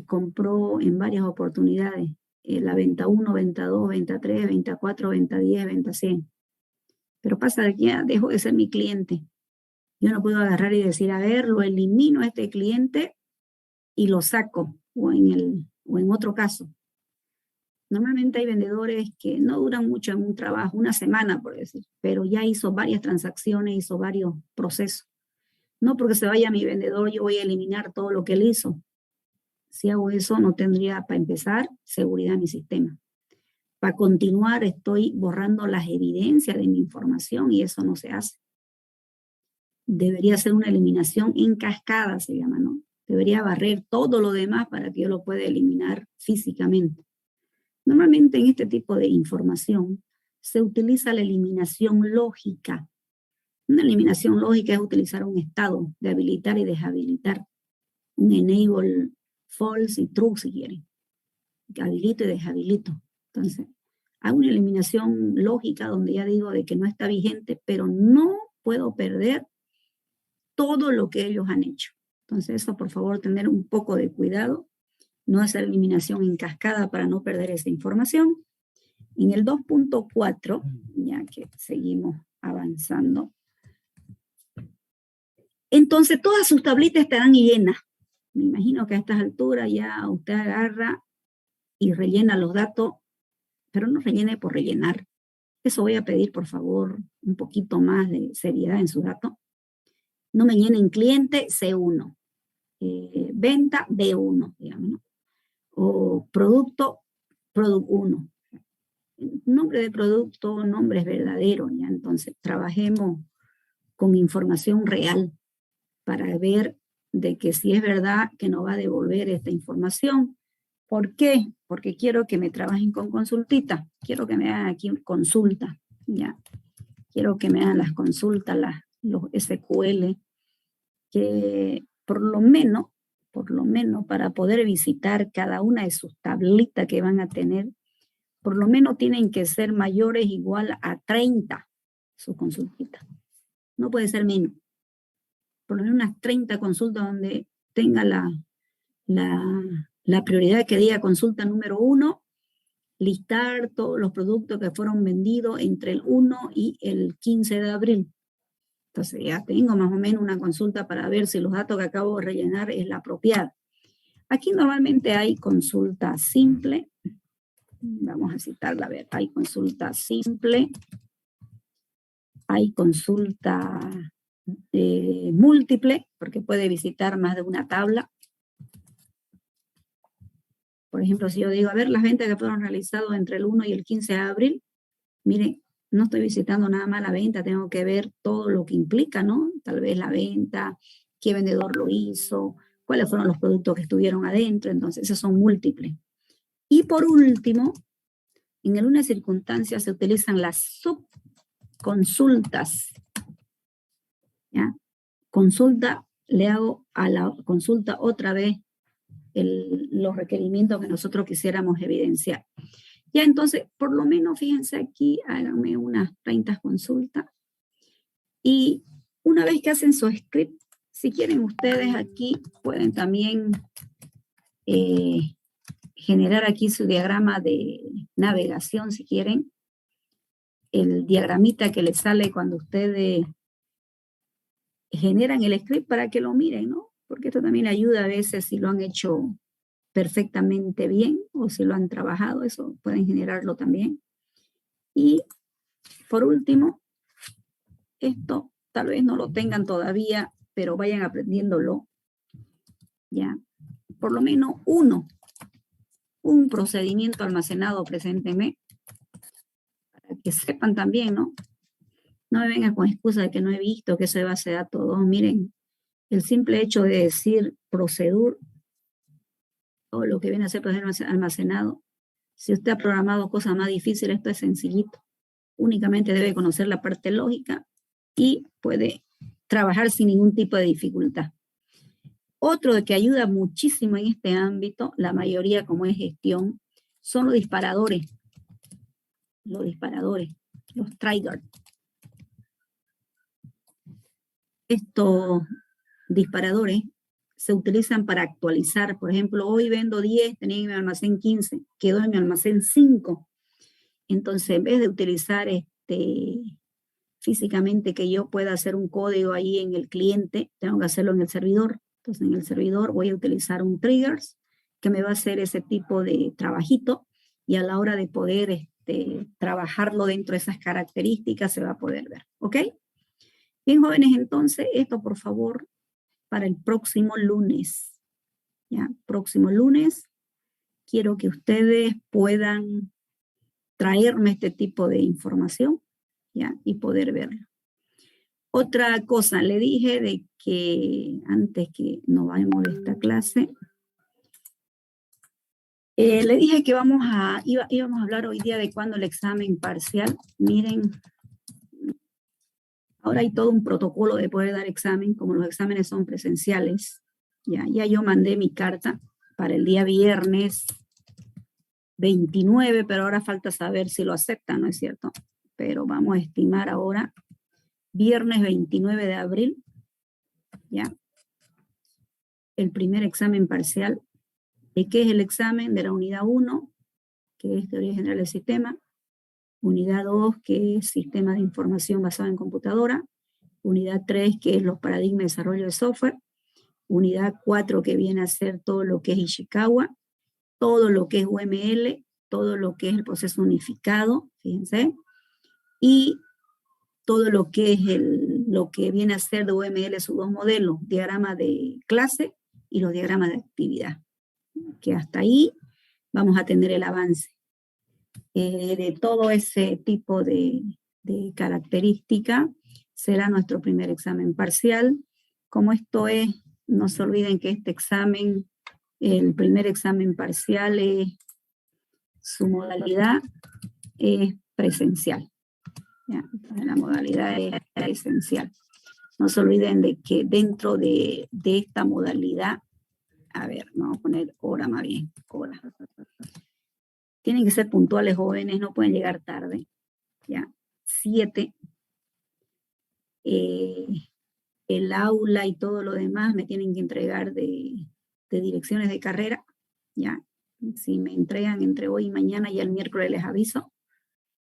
compró en varias oportunidades, la venta 1, venta 2, venta 3, venta 4, venta 10, venta 100. Pero pasa de que ya dejó de ser mi cliente. Yo no puedo agarrar y decir, a ver, lo elimino a este cliente y lo saco, o en otro caso. Normalmente hay vendedores que no duran mucho en un trabajo, una semana por decir, pero ya hizo varias transacciones, hizo varios procesos. No porque se vaya mi vendedor, yo voy a eliminar todo lo que él hizo. Si hago eso, no tendría, para empezar, seguridad en mi sistema. Para continuar, estoy borrando las evidencias de mi información y eso no se hace. Debería ser una eliminación en cascada, se llama, ¿no? Debería barrer todo lo demás para que yo lo pueda eliminar físicamente. Normalmente en este tipo de información se utiliza la eliminación lógica. Una eliminación lógica es utilizar un estado de habilitar y deshabilitar. Un enable false y true si quieren. Habilito y deshabilito. Entonces, hago una eliminación lógica donde ya digo de que no está vigente, pero no puedo perder todo lo que ellos han hecho. Entonces, eso por favor, tener un poco de cuidado, no hacer eliminación en cascada para no perder esa información. En el 2.4, ya que seguimos avanzando, entonces todas sus tablitas estarán llenas, Me imagino que a estas alturas ya usted agarra y rellena los datos, pero no rellene por rellenar. Eso voy a pedir, por favor, un poquito más de seriedad en sus datos. No me llenen cliente C1, venta B1, digamos, ¿no? O producto, product 1. Nombre de producto, nombres verdaderos, ¿ya? Entonces, trabajemos con información real para ver de que si es verdad que nos va a devolver esta información. ¿Por qué? Porque quiero que me trabajen con consultita. Quiero que me hagan aquí consulta, ¿ya? Quiero que me hagan las consultas, los SQL, que por lo menos, para poder visitar cada una de sus tablitas que van a tener, por lo menos tienen que ser mayores igual a 30 sus consultitas. No puede ser menos. Por lo menos unas 30 consultas donde tenga la prioridad que diga consulta número 1, listar todos los productos que fueron vendidos entre el 1 y el 15 de abril. Entonces ya tengo más o menos una consulta para ver si los datos que acabo de rellenar es la apropiada. Aquí normalmente hay consulta simple. Vamos a citarla, a ver, hay consulta simple, hay consulta múltiple, porque puede visitar más de una tabla. Por ejemplo, si yo digo, a ver, las ventas que fueron realizadas entre el 1 y el 15 de abril, miren, no estoy visitando nada más la venta, tengo que ver todo lo que implica, ¿no? Tal vez la venta, qué vendedor lo hizo, cuáles fueron los productos que estuvieron adentro, entonces esos son múltiples. Y por último, en algunas circunstancias se utilizan las subconsultas. ¿Ya? Consulta, le hago a la consulta otra vez los requerimientos que nosotros quisiéramos evidenciar. Ya entonces, por lo menos, fíjense aquí, háganme unas 30 consultas. Y una vez que hacen su script, si quieren ustedes aquí, pueden también generar aquí su diagrama de navegación, si quieren. El diagramita que les sale cuando ustedes generan el script para que lo miren, ¿no? Porque esto también ayuda a veces si lo han hecho perfectamente bien o si lo han trabajado, eso pueden generarlo también. Y por último, esto tal vez no lo tengan todavía, pero vayan aprendiéndolo, ¿ya? Por lo menos un procedimiento almacenado presénteme, para que sepan también, ¿no? No me vengan con excusa de que no he visto, que eso de base de datos 2. Miren, el simple hecho de decir procedure, o lo que viene a ser procedimiento almacenado, si usted ha programado cosas más difíciles, esto es sencillito. Únicamente debe conocer la parte lógica y puede trabajar sin ningún tipo de dificultad. Otro que ayuda muchísimo en este ámbito, la mayoría como es gestión, son los disparadores. Los triggers. Estos disparadores se utilizan para actualizar. Por ejemplo, hoy vendo 10, tenía en mi almacén 15, quedó en mi almacén 5. Entonces, en vez de utilizar físicamente que yo pueda hacer un código ahí en el cliente, tengo que hacerlo en el servidor. Entonces, en el servidor voy a utilizar un triggers que me va a hacer ese tipo de trabajito y a la hora de poder trabajarlo dentro de esas características se va a poder ver. ¿Ok? Bien, jóvenes, entonces, esto por favor para el próximo lunes. ¿Ya? Próximo lunes, quiero que ustedes puedan traerme este tipo de información, ¿ya? Y poder verlo. Otra cosa, le dije de que antes que nos vayamos de esta clase, le dije que íbamos a hablar hoy día de cuándo el examen parcial. Miren, ahora hay todo un protocolo de poder dar examen, como los exámenes son presenciales. Ya yo mandé mi carta para el día viernes 29, pero ahora falta saber si lo aceptan, ¿no es cierto? Pero vamos a estimar ahora viernes 29 de abril, ¿ya? El primer examen parcial. ¿Y qué es el examen? De la unidad 1, que es Teoría General del Sistema. Unidad 2, que es Sistema de Información basado en computadora. Unidad 3, que es los paradigmas de desarrollo de software. unidad 4 que viene a ser todo lo que es Ishikawa, todo lo que es UML, todo lo que es el proceso unificado, fíjense, y todo lo que es lo que viene a ser de UML sus dos modelos, diagrama de clase y los diagramas de actividad, que hasta ahí vamos a tener el avance de todo ese tipo de característica. Será nuestro primer examen parcial. Como esto es, no se olviden que este examen, el primer examen parcial, su modalidad es presencial. ¿Ya? La modalidad es esencial. No se olviden de que dentro de esta modalidad, a ver, vamos a poner hora más bien, hora. Tienen que ser puntuales, jóvenes, no pueden llegar tarde. ¿Ya? 7. El aula y todo lo demás me tienen que entregar de direcciones de carrera. ¿Ya? Si me entregan entre hoy y mañana, ya el miércoles les aviso,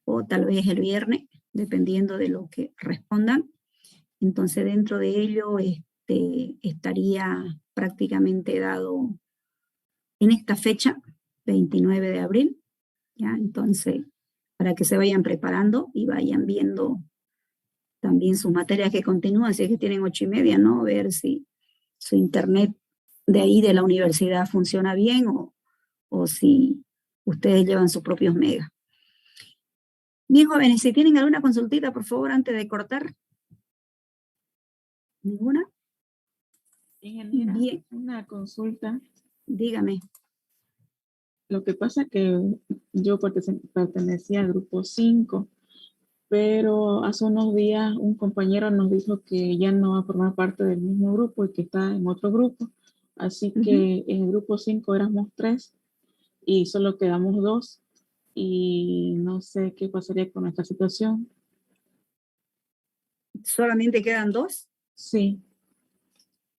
o tal vez el viernes, dependiendo de lo que respondan. Entonces, dentro de ello estaría prácticamente dado en esta fecha, 29 de abril, ¿ya? Entonces, para que se vayan preparando y vayan viendo también sus materias que continúan, si es que tienen 8:30, ¿no? Ver si su internet de ahí de la universidad funciona bien o si ustedes llevan sus propios megas. Bien, jóvenes, si tienen alguna consultita, por favor, antes de cortar. ¿Ninguna? Ingeniera, Bien. una consulta. Dígame. Lo que pasa es que yo pertenecía al grupo 5, pero hace unos días un compañero nos dijo que ya no va a formar parte del mismo grupo y que está en otro grupo. Así que en el grupo 5 éramos 3 y solo quedamos 2 y no sé qué pasaría con esta situación. ¿Solamente quedan 2? Sí.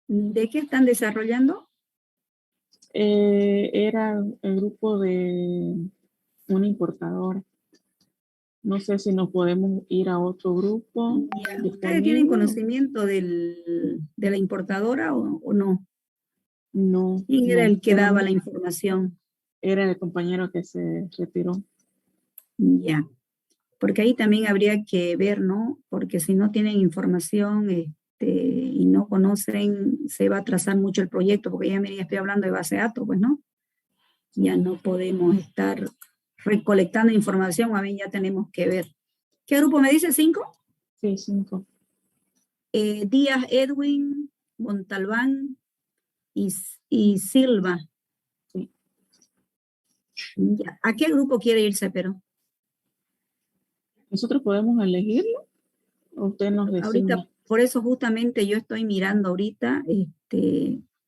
¿De qué están desarrollando? Era el grupo de una importadora. No sé si nos podemos ir a otro grupo. ¿Ustedes tienen conocimiento de la importadora o no? No, ¿Quién era no, el que daba la información? era el compañero que se retiró. Ya, porque ahí también habría que ver, ¿no? Porque si no tienen información y no conocen, se va a atrasar mucho el proyecto, porque ya miren, estoy hablando de base de datos, pues, ¿no? Ya no podemos estar recolectando información, a mí ya tenemos que ver. ¿Qué grupo me dice? ¿5? Sí, 5. Díaz Edwin, Montalbán y Silva. Sí. Ya. ¿A qué grupo quiere irse, pero? ¿Nosotros podemos elegirlo? ¿O usted nos designa? Ahorita, por eso justamente yo estoy mirando ahorita,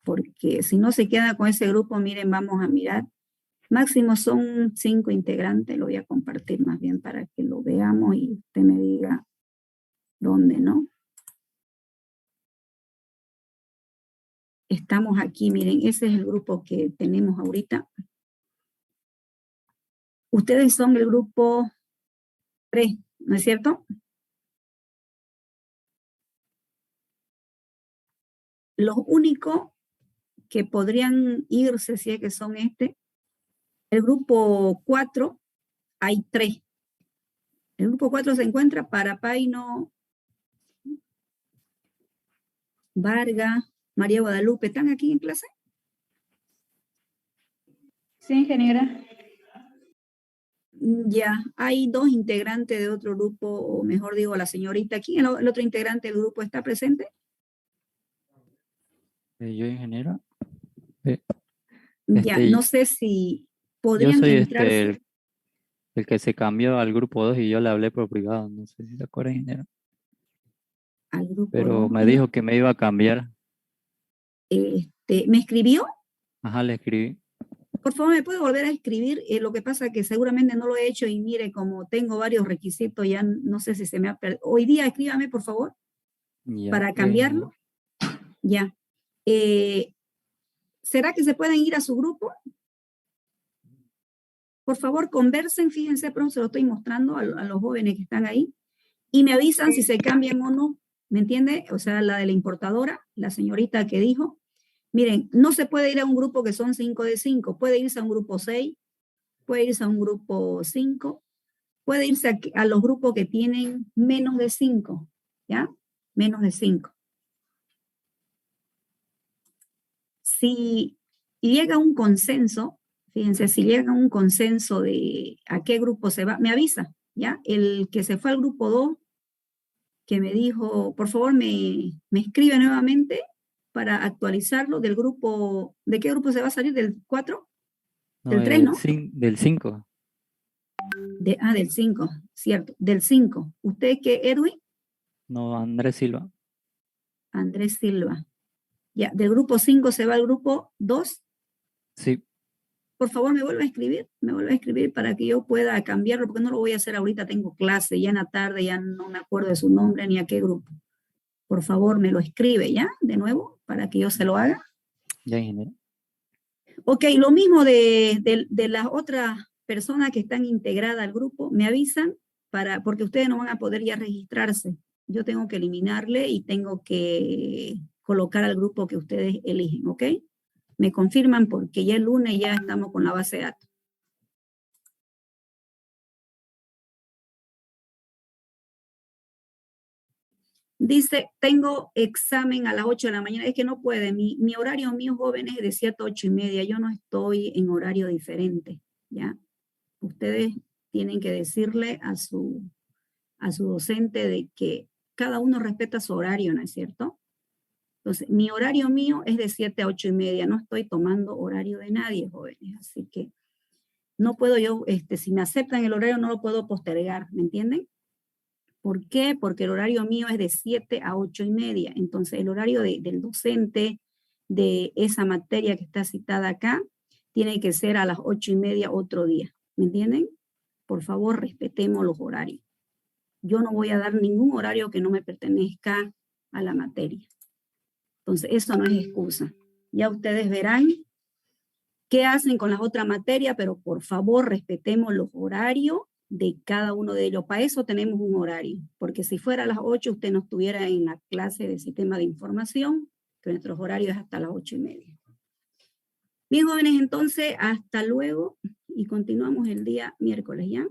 porque si no se queda con ese grupo, miren, vamos a mirar. Máximo son 5 integrantes, lo voy a compartir más bien para que lo veamos y usted me diga dónde, ¿no? Estamos aquí, miren, ese es el grupo que tenemos ahorita. Ustedes son el grupo 3, ¿no es cierto? Los únicos que podrían irse, si es que son el grupo 4, hay 3. El grupo 4 se encuentra Parapaino, Vargas, María Guadalupe. ¿Están aquí en clase? Sí, ingeniera. Ya, hay 2 integrantes de otro grupo, o mejor digo, la señorita. ¿Quién es el otro integrante del grupo? ¿Está presente? Yo, ingeniero. Ya, no sé si Yo podrían soy entrarse el que se cambió al grupo 2 y yo le hablé por privado, no sé si se acuerdan, ingeniero. al grupo Pero 2. me dijo que me iba a cambiar. ¿Me escribió? Ajá, le escribí. Por favor, ¿me puede volver a escribir? Lo que pasa es que seguramente no lo he hecho y mire, como tengo varios requisitos, ya no sé si se me ha perdido. Hoy día escríbame, por favor, Ya, para ok, ingeniero. cambiarlo. Ya. ¿Será que se pueden ir a su grupo? Por favor, conversen, fíjense, pero se lo estoy mostrando a los jóvenes que están ahí y me avisan si se cambian o no, ¿me entiende? O sea, la de la importadora, la señorita que dijo, Miren, no se puede ir a un grupo que son 5 de 5, puede irse a un grupo 6, puede irse a un grupo 5, puede irse a los grupos que tienen menos de 5, ¿ya? Menos de 5. Si llega un consenso, fíjense, si llega un consenso de a qué grupo se va, me avisa, ¿ya? El que se fue al grupo 2, que me dijo, por favor, me escribe nuevamente para actualizarlo del grupo, ¿de qué grupo se va a salir? ¿Del 4? No, ¿Del 3, no? del 5. Del 5, cierto, del 5. ¿Usted qué, Edwin? No, Andrés Silva. Andrés Silva. Ya, del grupo 5 se va al grupo 2. Sí, Por favor, me vuelve a escribir para que yo pueda cambiarlo, porque no lo voy a hacer ahorita, tengo clase, ya en la tarde, ya no me acuerdo de su nombre ni a qué grupo. Por favor, me lo escribe, ¿ya? De nuevo, para que yo se lo haga. ya ingeniero. Ok, lo mismo de las otras personas que están integradas al grupo, me avisan, porque ustedes no van a poder ya registrarse. Yo tengo que eliminarle y tengo que colocar al grupo que ustedes eligen, ¿ok? Me confirman porque ya el lunes ya estamos con la base de datos. Dice, tengo examen a las 8 de la mañana. Es que no puede. Mi horario mío, jóvenes, es de 7 a 8 y media. Yo no estoy en horario diferente, ¿ya? Ustedes tienen que decirle a su docente de que cada uno respeta su horario, ¿no es cierto? Entonces, mi horario mío es de 7 a 8 y media. No estoy tomando horario de nadie, jóvenes. Así que no puedo yo, si me aceptan el horario, no lo puedo postergar, ¿me entienden? ¿Por qué? Porque el horario mío es de 7 a 8 y media. Entonces, el horario del docente de esa materia que está citada acá tiene que ser a las 8 y media otro día. ¿Me entienden? Por favor, respetemos los horarios. Yo no voy a dar ningún horario que no me pertenezca a la materia. Entonces, eso no es excusa. Ya ustedes verán qué hacen con las otras materias, pero por favor, respetemos los horarios de cada uno de ellos. Para eso tenemos un horario, porque si fuera a las 8 usted no estuviera en la clase de sistema de información, que nuestros horarios es hasta las 8 y media. Bien, jóvenes, entonces, hasta luego y continuamos el día miércoles, ¿ya?